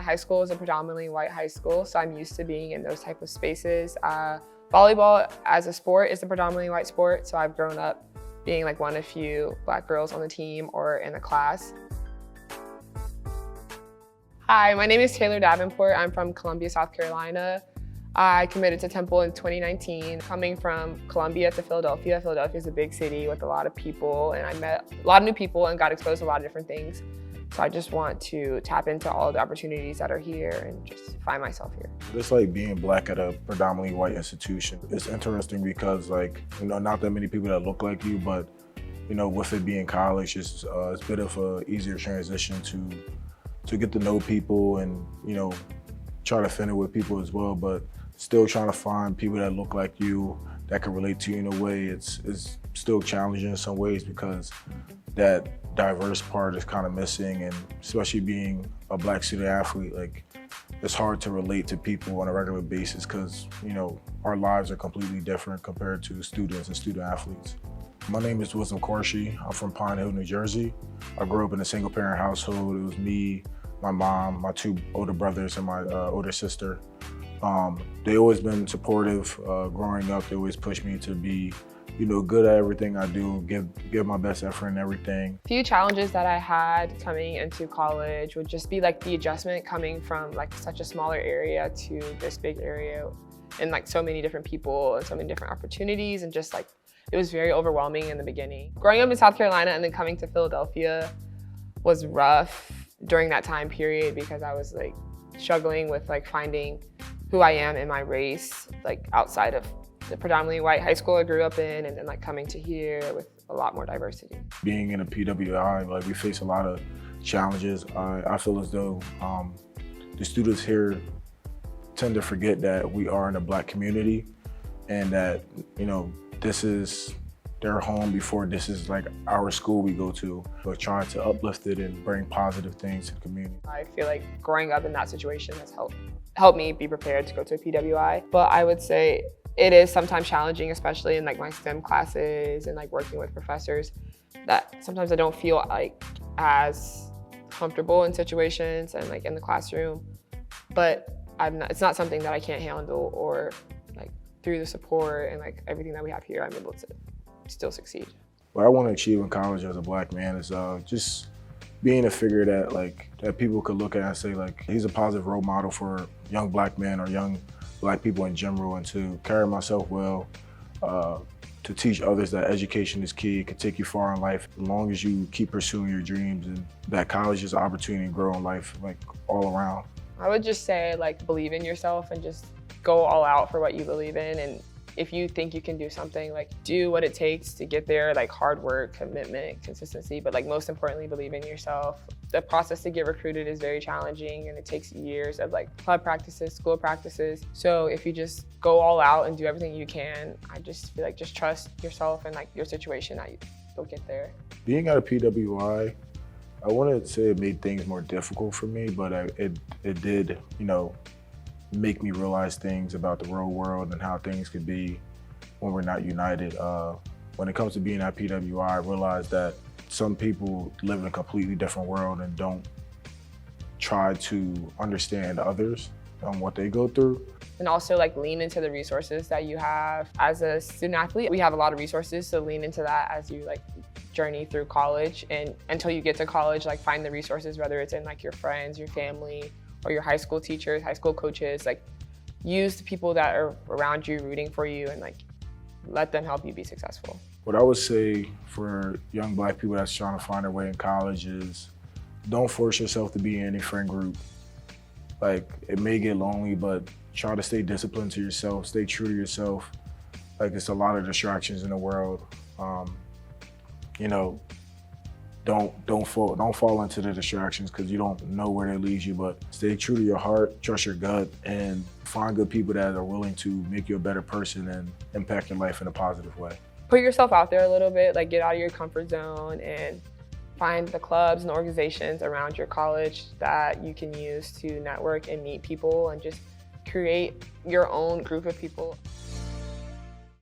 high school is a predominantly white high school, so I'm used to being in those type of spaces. Volleyball as a sport is a predominantly white sport, so I've grown up being like one of few Black girls on the team or in the class. Hi, my name is Taylor Davenport. I'm from Columbia, South Carolina. I committed to Temple in 2019. Coming from Columbia to Philadelphia, Philadelphia is a big city with a lot of people, and I met a lot of new people and got exposed to a lot of different things. So I just want to tap into all the opportunities that are here and just find myself here. It's like being Black at a predominantly white institution. It's interesting because not that many people that look like you, but with it being college, it's a bit of a easier transition to get to know people and try to fit in with people as well, but still trying to find people that look like you, that can relate to you in a way. It's still challenging in some ways because that diverse part is kind of missing, and especially being a Black student athlete, it's hard to relate to people on a regular basis because our lives are completely different compared to students and student athletes. My name is Wisdom Corshi. I'm from Pine Hill, New Jersey. I grew up in a single parent household. It was me, my mom, my two older brothers, and my older sister. They always been supportive. Growing up, they always pushed me to be good at everything I do, give my best effort in everything. A few challenges that I had coming into college would just be the adjustment coming from such a smaller area to this big area and so many different people and so many different opportunities, and just it was very overwhelming in the beginning. Growing up in South Carolina and then coming to Philadelphia was rough during that time period because I was struggling with finding who I am in my race, outside of the predominantly white high school I grew up in, and then coming to here with a lot more diversity. Being in a PWI, we face a lot of challenges. I feel as though the students here tend to forget that we are in a Black community and that, this is their home before this is our school we go to, but trying to uplift it and bring positive things to the community. I feel like growing up in that situation has helped me be prepared to go to a PWI, but I would say it is sometimes challenging, especially in my STEM classes and working with professors, that sometimes I don't feel as comfortable in situations and in the classroom, but it's not something that I can't handle, or through the support and everything that we have here, I'm able to still succeed. What I want to achieve in college as a Black man is just being a figure that people could look at and say he's a positive role model for young Black men or young Black people in general, and to carry myself well, to teach others that education is key. It can take you far in life as long as you keep pursuing your dreams, and that college is an opportunity to grow in life all around. I would just say believe in yourself and just go all out for what you believe in, and if you think you can do something, do what it takes to get there, hard work, commitment, consistency, but most importantly, believe in yourself. The process to get recruited is very challenging, and it takes years of club practices, school practices. So if you just go all out and do everything you can, I just feel just trust yourself and your situation that you'll get there. Being at a PWI, I wouldn't say it made things more difficult for me, but it did, make me realize things about the real world and how things could be when we're not united. When it comes to being at PWI, I realized that some people live in a completely different world and don't try to understand others and what they go through. And also lean into the resources that you have. As a student athlete, we have a lot of resources, so lean into that as you journey through college, and until you get to college, find the resources, whether it's in your friends, your family, or your high school teachers, high school coaches. Use the people that are around you rooting for you, and let them help you be successful. What I would say for young Black people that's trying to find their way in college is don't force yourself to be in any friend group. It may get lonely, but try to stay disciplined to yourself, stay true to yourself. It's a lot of distractions in the world. Don't fall into the distractions because you don't know where they lead you, but stay true to your heart, trust your gut, and find good people that are willing to make you a better person and impact your life in a positive way. Put yourself out there a little bit, get out of your comfort zone and find the clubs and organizations around your college that you can use to network and meet people and just create your own group of people.